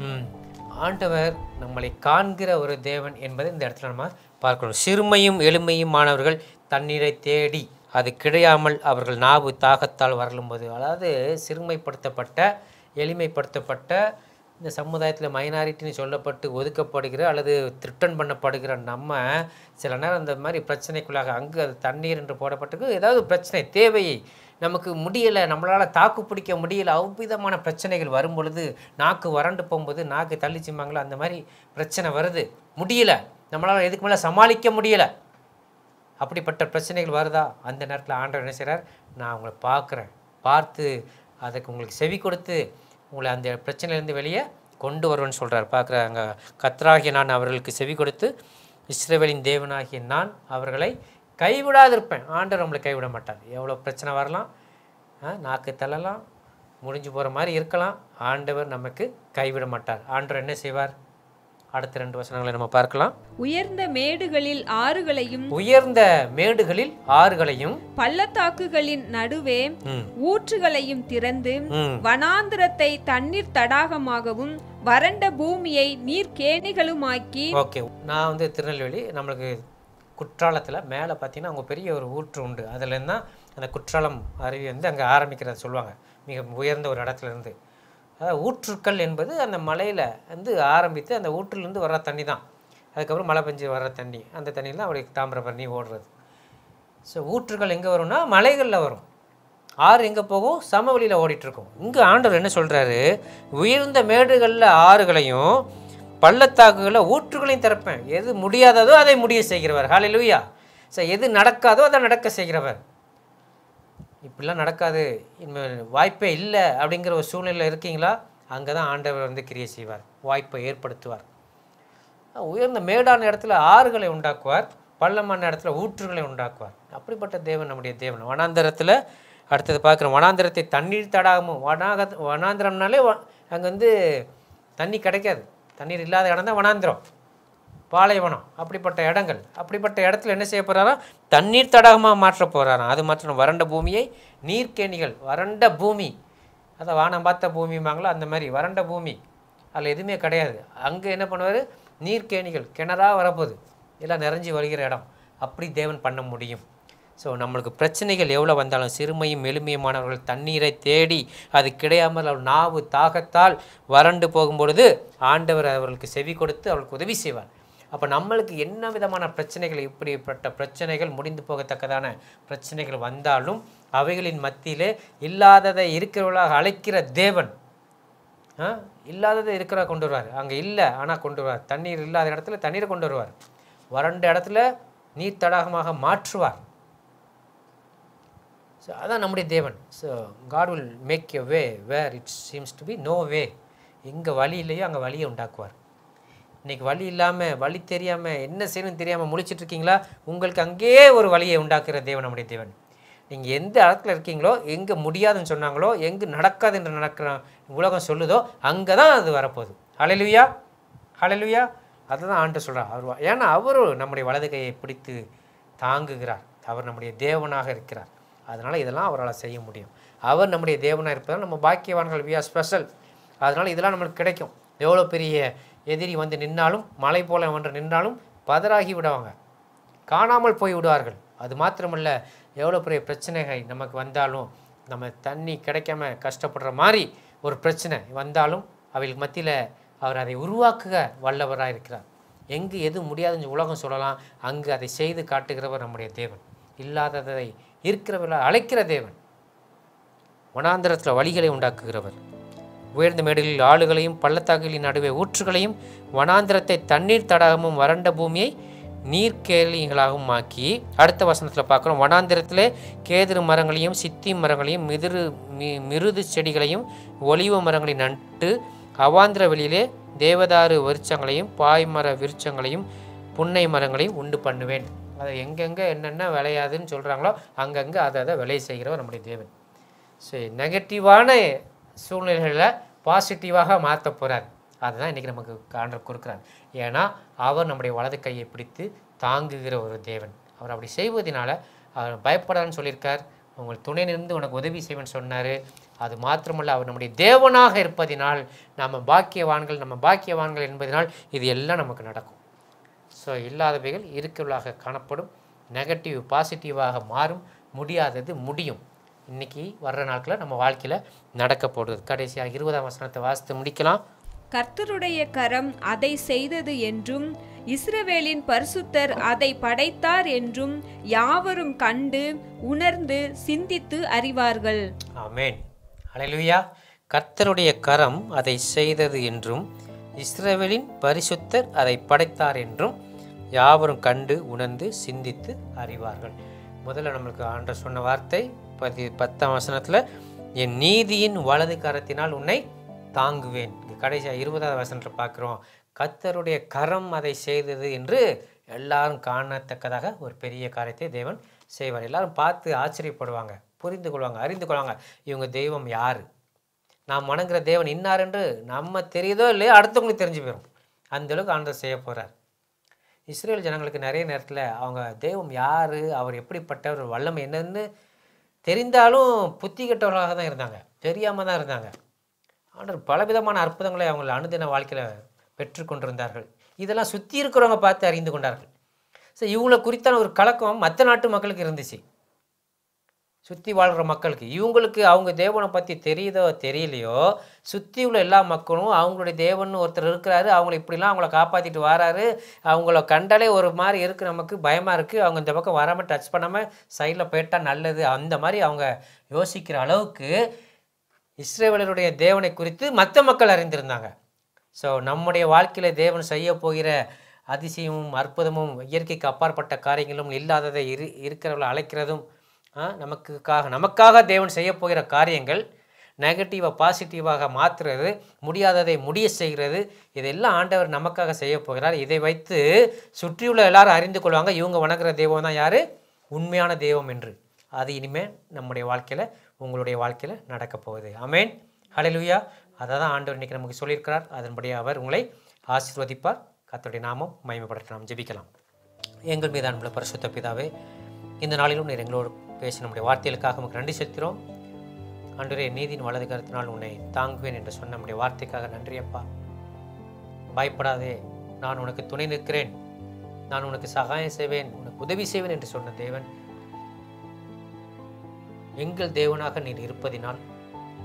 ஆண்டவர் நம்மளை காண்கிற ஒரு தேவன் என்பதை இந்த இடத்துல நம்ம பார்க்கணும். சிறுமையும் எளிமையும் ஆனவர்கள் தண்ணீரை தேடி அது கிடையாமல் அவர்கள் நாவு தாகத்தால் வரலும்போது, அதாவது சிறுமைப்படுத்தப்பட்ட, எளிமைப்படுத்தப்பட்ட, இந்த சமுதாயத்தில் மைனாரிட்டின்னு சொல்லப்பட்டு ஒதுக்கப்படுகிற அல்லது த்ரிட்டன் பண்ணப்படுகிற நம்ம சில நேரம் இந்த மாதிரி பிரச்சனைக்குள்ளாக அங்கே அது தண்ணீர் என்று போடப்பட்டிருக்கு. ஏதாவது பிரச்சனை தேவையை நமக்கு முடியலை, நம்மளால் தாக்கு பிடிக்க முடியலை, அவ்விதமான பிரச்சனைகள் வரும் பொழுது, நாக்கு வறண்டு போகும்போது, நாக்கு தள்ளிச்சுமாங்களோ அந்த மாதிரி பிரச்சனை வருது, முடியலை, நம்மளால் எதுக்கு மேலே சமாளிக்க முடியலை, அப்படிப்பட்ட பிரச்சனைகள் வருதா? அந்த நேரத்தில் ஆண்டவர் என்ன செய்கிறார்? நான் உங்களை பார்க்குறேன், பார்த்து அதுக்கு உங்களுக்கு செவி கொடுத்து உங்களை அந்த பிரச்சனையிலேருந்து வெளியே கொண்டு வருவேன்னு சொல்கிறார். பார்க்குறாங்க. கர்த்தராகிய நான் அவர்களுக்கு செவி கொடுத்து இஸ்ரவேலின் தேவனாகிய நான் அவர்களை கைவிடாதிருப்பேன். ஆண்டவர் நம்மளை கைவிட மாட்டார். எவ்வளோ பிரச்சனை வரலாம், நாக்கு தள்ளலாம், முடிஞ்சு போகிற மாதிரி இருக்கலாம், ஆண்டவர் நமக்கு கைவிட மாட்டார். ஆண்டவர் என்ன செய்வார்? அடுத்த 2 வசனங்களை நம்ம பார்க்கலாம். உயர்ந்த மேடுகளில் ஆறுகளையும், உயர்ந்த மேடுகளில் ஆறுகளையும், பள்ளத்தாக்குகளின் நடுவே ஊற்றுகளையும் திறந்து வனாந்திரத்தை தண்ணீர் தடாகமாகவும் வறண்ட பூமியை நீர்க்கேணிகளுமாக்கி. ஓகே, நான் வந்து திருநெல்வேலி, நம்மளுக்கு குற்றாலத்தில் மேலே பார்த்தீங்கன்னா அங்கே பெரிய ஒரு ஊற்று உண்டு. அதுலேருந்து தான் அந்த குற்றாலம் அருவி வந்து அங்கே ஆரம்பிக்கிறத சொல்லுவாங்க, மிக உயர்ந்த ஒரு இடத்துலேருந்து. அதாவது ஊற்றுக்கள் என்பது அந்த மலையில் வந்து ஆரம்பித்து அந்த ஊற்றிலேருந்து வர்ற தண்ணி தான். அதுக்கப்புறம் மழை பெஞ்சு வர்ற தண்ணி, அந்த தண்ணியில் தான் அப்படி தாமிரபரணி ஓடுறது. ஸோ ஊற்றுகள் எங்கே வரும்னா மலைகளில் வரும். ஆறு எங்கே போகும்? சமவெளியில் ஓடிட்டுருக்கும். இங்கே ஆண்டவர் என்ன சொல்கிறாரு? உயர்ந்த மேடுகளில் ஆறுகளையும் பள்ளத்தாக்குகளில் ஊற்றுகளையும் திறப்பேன். எது முடியாததோ அதை முடிய செய்கிறவர். ஹல்லேலூயா. ஸோ எது நடக்காதோ அதை நடக்க செய்கிறவர். இப்படிலாம் நடக்காது, இனிமேல் வாய்ப்பே இல்லை அப்படிங்கிற ஒரு சூழ்நிலையில் இருக்கீங்களா? அங்கே தான் ஆண்டவர் வந்து கிரியை செய்வார், வாய்ப்பை ஏற்படுத்துவார். உயர்ந்த மேடான இடத்துல ஆறுகளை உண்டாக்குவார், பள்ளமான இடத்துல ஊற்றுகளை உண்டாக்குவார். அப்படிப்பட்ட தேவன் நம்முடைய தேவன். வனாந்தரத்தில் அடுத்தது பார்க்குறோம். வனாந்தரத்தை தண்ணீர் தடாகமும். வனாந்திரம்னாலே அங்கே வந்து தண்ணி கிடைக்காது, தண்ணீர் இல்லாத இடம் தான் வனாந்திரம், பாலைவனம். அப்படிப்பட்ட இடங்கள், அப்படிப்பட்ட இடத்துல என்ன செய்ய போகிறாரா? தண்ணீர் தடாகமாக மாற்ற போகிறாராம். அது மாத்திரம் வறண்ட பூமியை நீர்க்கேணிகள். வறண்ட பூமி, அதை வானம் பார்த்த பூமிமாங்களோ அந்த மாதிரி வறண்ட பூமி, அதில் எதுவுமே கிடையாது. அங்கே என்ன பண்ணுவார்? நீர்க்கேணிகள், கிணறாக வரப்போகுது, எல்லாம் நிறைஞ்சி வருகிற இடம். அப்படி தேவன் பண்ண முடியும். ஸோ நம்மளுக்கு பிரச்சனைகள் எவ்வளோ வந்தாலும், சிறுமையும் எளிமையுமானவர்கள் தண்ணீரை தேடி அது கிடையாமல் அவள் நாவு தாகத்தால் வறண்டு போகும்பொழுது ஆண்டவர் அவர்களுக்கு செவி கொடுத்து அவர்களுக்கு உதவி செய்வார். அப்போ நம்மளுக்கு என்ன விதமான பிரச்சனைகள், இப்படிப்பட்ட பிரச்சனைகள், முடிந்து போகத்தக்கதான பிரச்சனைகள் வந்தாலும் அவைகளின் மத்தியிலே இல்லாததை இருக்கிறவர்களாக அழைக்கிற தேவன், இல்லாததை இருக்கிற கொண்டு வருவார். அங்கே இல்லை ஆனால் கொண்டு வருவார். தண்ணீர் இல்லாத இடத்துல தண்ணீரை கொண்டு வருவார், வறண்ட இடத்துல நீர் தடாகமாக மாற்றுவார். ஸோ அதான் நம்முடைய தேவன். So God will make a way where it seems to be no way. எங்கே வழி இல்லையோ அங்கே வழியை உண்டாக்குவார். இன்றைக்கி வழி இல்லாமல், வழி தெரியாமல், என்ன செய்யணும்னு தெரியாமல் முழிச்சிட்ருக்கீங்களா? உங்களுக்கு அங்கேயே ஒரு வழியை உண்டாக்குற தேவன் நம்முடைய தேவன். நீங்கள் எந்த இடத்துல இருக்கீங்களோ, எங்கே முடியாதுன்னு சொன்னாங்களோ, எங்கே நடக்காது என்று நடக்கிற உலகம் சொல்லுதோ அங்கே தான் அது வரப்போகுது. ஹல்லேலூயா, ஹல்லேலூயா. அதுதான் ஆண்டு சொல்கிறார். அவர் ஏன்னா அவர் நம்முடைய வலது கையை பிடித்து தாங்குகிறார். அவர் நம்முடைய தேவனாக இருக்கிறார். அதனால் இதெல்லாம் அவரால் செய்ய முடியும். அவர் நம்முடைய தேவனாக இருப்பதால் நம்ம பாக்கியவான்கள், வி ஆர் ஸ்பெஷல். அதனால் இதெல்லாம் நம்மளுக்கு கிடைக்கும். எவ்வளோ பெரிய எதிரி வந்து நின்னாலும், மலை போல வந்து நின்றாலும் பதறாகி விடுவாங்க, காணாமல் போய் விடுவார்கள். அது மாத்திரமல்ல, எவ்வளோ பெரிய பிரச்சனைகள் நமக்கு வந்தாலும், நம்ம தண்ணி கிடைக்காம கஷ்டப்படுற மாதிரி ஒரு பிரச்சனை வந்தாலும் அவைகளுக்கு மத்தியில் அவர் அதை உருவாக்குக வல்லவராக இருக்கிறார். எங்கு எது முடியாதுன்னு உலகம் சொல்லலாம், அங்கு அதை செய்து காட்டுகிறவர் நம்முடைய தேவன். இல்லாததை இருக்கிறவர்களாக அழைக்கிற தேவன். வனாந்திரத்தில் வழிகளை உண்டாக்குகிறவர். உயர்ந்த மேடுகளில் ஆளுகளையும் பள்ளத்தாக்குகளின் நடுவே ஊற்றுகளையும் வனாந்திரத்தை தண்ணீர் தடாகமும் வறண்ட பூமியை நீர்க்கேளிகளாகவும் ஆக்கி. அடுத்த வசனத்தில் பார்க்குறோம், வனாந்திரத்திலே கேதுரு மரங்களையும் சித்தி மரங்களையும் மிருது செடிகளையும் ஒலிவ மரங்களையும் நட்டு அவாந்திர வெளியிலே தேவதாரு விருட்சங்களையும் பாய்மர விருட்சங்களையும் புன்னை மரங்களையும் உண்டு பண்ணுவேன். அதை எங்கெங்கே என்னென்ன விளையாதுன்னு சொல்கிறாங்களோ அங்கங்கே அதை விளைய செய்கிறவர் நம்முடைய தேவன். சரி, நெகட்டிவான சூழ்நிலைகளில் பாசிட்டிவாக மாற்ற போகிறார். அதுதான் இன்றைக்கி நமக்கு ஆண்டவர் கொடுக்குறார். ஏன்னா அவர் நம்முடைய வலது கையை பிடித்து தாங்குகிற ஒரு தேவன். அவர் அப்படி செய்வதனால அவர் பயப்படான்னு சொல்லியிருக்கார். உங்கள் துணை நின்று உனக்கு உதவி செய்வேன்னு சொன்னார். அது மாத்திரமல்ல, அவர் நம்முடைய தேவனாக இருப்பதினால் நம்ம பாக்கியவான்கள் என்பதனால் இது எல்லாம் நமக்கு நடக்கும். ஸோ இல்லாதவைகள் இருக்கிறவர்களாக காணப்படும், நெகட்டிவ் பாசிட்டிவாக மாறும், முடியாதது முடியும். இன்றைக்கி வர்ற நாட்களில் நம்ம வாழ்க்கையில் நடக்க போடுது. கடைசியாக 20ஆம் வசனத்தை வாசித்து முடிக்கலாம். கர்த்தருடைய கரம் அதை செய்தது என்றும் இஸ்ரவேலின் பரிசுத்தர் அதை படைத்தார் என்றும் யாவரும் கண்டு உணர்ந்து சிந்தித்து அறிவார்கள். ஆமென். ஹல்லேலூயா. கர்த்தருடைய கரம் அதை செய்தது என்றும் இஸ்ரவேலின் பரிசுத்தர் அதை படைத்தார் என்றும் யாவரும் கண்டு உணர்ந்து சிந்தித்து அறிவார்கள். முதல்ல நம்மளுக்கு ஆண்டவர் சொன்ன வார்த்தை 10ஆம் வசனத்தில், என் நீதியின் வலது கரத்தினால் உன்னை தாங்குவேன். கடைசியாக 20ஆவது வசனத்தில் பார்க்குறோம், கர்த்தருடைய கரம் அதை செய்தது என்று எல்லாரும் காணத்தக்கதாக ஒரு பெரிய காரியத்தை தேவன் செய்வார். எல்லாரும் பார்த்து ஆச்சரியப்படுவாங்க, புரிந்து கொள்வாங்க, அறிந்து கொள்வாங்க, இவங்க தெய்வம் யார், நாம் வணங்குற தேவன் இன்னார் என்று நம்ம தெரியுதோ இல்லையோ அடுத்தவங்களுக்கு தெரிஞ்சு போயிடும். அந்தளவுக்கு ஆண்டவர் செய்ய போகிறார். இஸ்ரேல் ஜனங்களுக்கு நிறைய நேரத்தில் அவங்க தெய்வம் யார், அவர் எப்படிப்பட்டவர், வல்லமை என்னன்னு தெரிந்தாலும் புத்தி கெட்டவர்களாக தான் இருந்தாங்க, தெரியாமல் தான் இருந்தாங்க. ஆண்டவர் பலவிதமான அற்புதங்களை அவங்களை அனுதின வாழ்க்கையில் பெற்றுக்கொண்டிருந்தார்கள். இதெல்லாம் சுற்றி இருக்கிறவங்க பார்த்து அறிந்து கொண்டார்கள். ஸோ இவங்களை குறித்தான ஒரு கலக்கம் மற்ற நாட்டு மக்களுக்கு இருந்துச்சு. சுற்றி வாழ்கிற மக்களுக்கு, இவங்களுக்கு அவங்க தேவனை பற்றி தெரியுதோ தெரியலையோ, சுற்றி உள்ள எல்லா மக்களும் அவங்களுடைய தேவன் ஒருத்தர் இருக்கிறாரு, அவங்கள இப்படிலாம் அவங்கள காப்பாற்றிட்டு வராரு, அவங்கள கண்டாலே ஒரு மாதிரி இருக்குது, நமக்கு பயமாக இருக்குது, அவங்க இந்த பக்கம் வராமல் டச் பண்ணாமல் சைடில் போயிட்டால் நல்லது, அந்த மாதிரி அவங்க யோசிக்கிற அளவுக்கு இஸ்ரவேலருடைய தேவனை குறித்து மற்ற மக்கள் அறிந்திருந்தாங்க. ஸோ நம்முடைய வாழ்க்கையில் தேவன் செய்ய போகிற அதிசயமும் அற்புதமும் இயற்கைக்கு அப்பாற்பட்ட காரியங்களும் இல்லாததை இருக்கிறவர்களை அழைக்கிறதும் நமக்காக தேவன் செய்ய போகிற காரியங்கள் நெகட்டிவாக பாசிட்டிவாக மாற்றுறது, முடியாததை முடிய செய்கிறது, இதெல்லாம் ஆண்டவர் நமக்காக செய்ய போகிறார். இதை வைத்து சுற்றியுள்ள எல்லாரும் அறிந்து கொள்வாங்க, இவங்க வணங்குற தெய்வம் தான் யார், உண்மையான தெய்வம் என்று. அது இனிமேல் நம்முடைய வாழ்க்கையில் உங்களுடைய வாழ்க்கையில் நடக்க போகுது. ஆமென். ஹல்லேலூயா. அதை தான் ஆண்டவர் இன்றைக்கி நமக்கு சொல்லியிருக்கிறார். அதன்படி அவர் உங்களை ஆசீர்வதிப்பார். கர்த்தருடைய நாமம் மகிமைப்படட்டும். நாம் ஜெபிக்கலாம். எங்கள் மீது அன்புள்ள பரிசுத்த பிதாவே, இந்த நாளிலும் நீர் எங்களோடு பேசி நம்முடைய வார்த்தைகளுக்காக நமக்கு நன்றி செலுத்துகிறோம். ஆண்டவரே, நீதியின் வலது கரத்தினால் உன்னை தாங்குவேன் என்று சொன்ன நம்முடைய வார்த்தைக்காக நன்றி அப்பா. பயப்படாதே, நான் உனக்கு துணை நிற்கிறேன், நான் உனக்கு சகாயம் செய்வேன், உனக்கு உதவி செய்வேன் என்று சொன்ன தேவன் எங்கள் தேவனாக நீர் இருப்பதினால்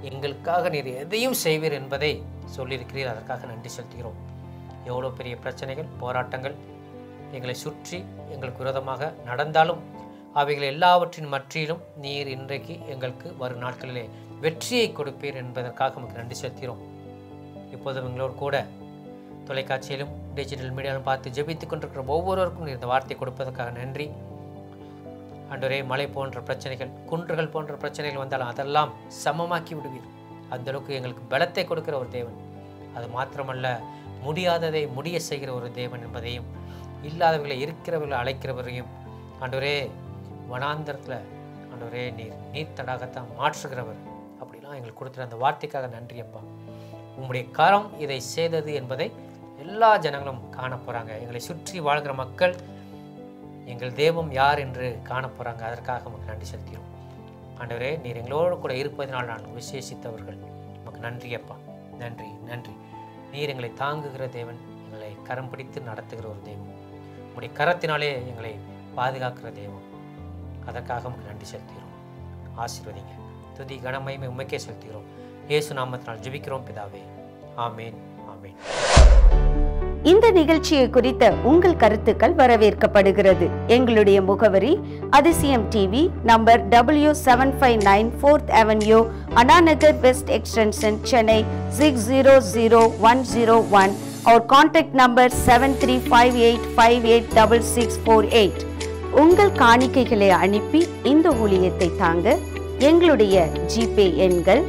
எங்களுக்காக நீர் எதையும் செய்வீர் என்பதை சொல்லியிருக்கிறீர். அதற்காக நன்றி செலுத்துகிறோம். எவ்வளோ பெரிய பிரச்சனைகள், போராட்டங்கள் எங்களை சுற்றி எங்களுக்கு விரோதமாக நடந்தாலும் அவைகள் எல்லாவற்றின் மற்றிலும் நீர் இன்றைக்கு எங்களுக்கு வரும் நாட்களிலே வெற்றியை கொடுப்பீர் என்பதற்காக நமக்கு நன்றி செலுத்துகிறோம். இப்போதும் எங்களோடு கூட தொலைக்காட்சியிலும் டிஜிட்டல் மீடியாவிலும் பார்த்து ஜெபித்து கொண்டிருக்கிற ஒவ்வொருவருக்கும் நீர் இந்த வார்த்தை கொடுப்பதற்காக நன்றி. ஆண்டவரே, மலை போன்ற பிரச்சனைகள், குன்றுகள் போன்ற பிரச்சனைகள் வந்தாலும் அதெல்லாம் சமமாக்கி விடுவீர். அந்தளவுக்கு எங்களுக்கு பலத்தை கொடுக்கிற ஒரு தேவன். அது மாத்திரமல்ல, முடியாததை முடிய செய்கிற ஒரு தேவன் என்பதையும், இல்லாதவர்களை இருக்கிறவர்களை அழைக்கிறவரையும், ஆண்டவரே வனாந்தரத்தில் ஆண்டவரே நீர் தடாகத்தான் மாற்றுகிறவர், அப்படிலாம் எங்களுக்கு கொடுத்துற அந்த வார்த்தைக்காக நன்றி அப்பா. உங்களுடைய கரம் இதை செய்தது என்பதை எல்லா ஜனங்களும் காண போகிறாங்க. எங்களை சுற்றி வாழ்கிற மக்கள் எங்கள் தெய்வம் யார் என்று காண போகிறாங்க. அதற்காக நமக்கு நன்றி செலுத்துகிறோம். ஆண்டவரே, நீர் எங்களோடு கூட இருப்பதனால் நான் விசேஷித்தவர்கள். நமக்கு நன்றி அப்பா, நன்றி நன்றி. நீர் எங்களை தாங்குகிற தேவன், எங்களை கரம் பிடித்து நடத்துகிற ஒரு தெய்வம், உங்களுடைய கரத்தினாலே எங்களை பாதுகாக்கிற தெய்வம். அதற்காக நமக்கு நன்றி செலுத்துகிறோம். ஆசீர்வதிங்க. துதி கனமகிமை உம்மைக்கே செலுத்துகிறோம். இயேசு நாமத்தினால் ஜெபிக்கிறோம் பிதாவே. ஆமேன், ஆமேன். இந்த நிகழ்ச்சியை குறித்த உங்கள் கருத்துக்கள் வரவேற்கப்படுகிறது. எங்களுடைய முகவரி Athisayam TV, number W759 4th Avenue, Anna Nagar west extension, Chennai 600101. Our contact number 7358586648. உங்கள் காணிக்கைகளை அனுப்பி இந்த ஊழியத்தை தாங்க எங்களுடைய ஜிபே எண்கள்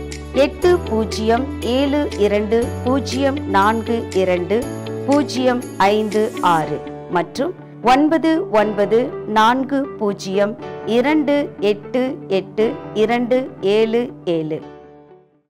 8072042056 மற்றும் 9940288277.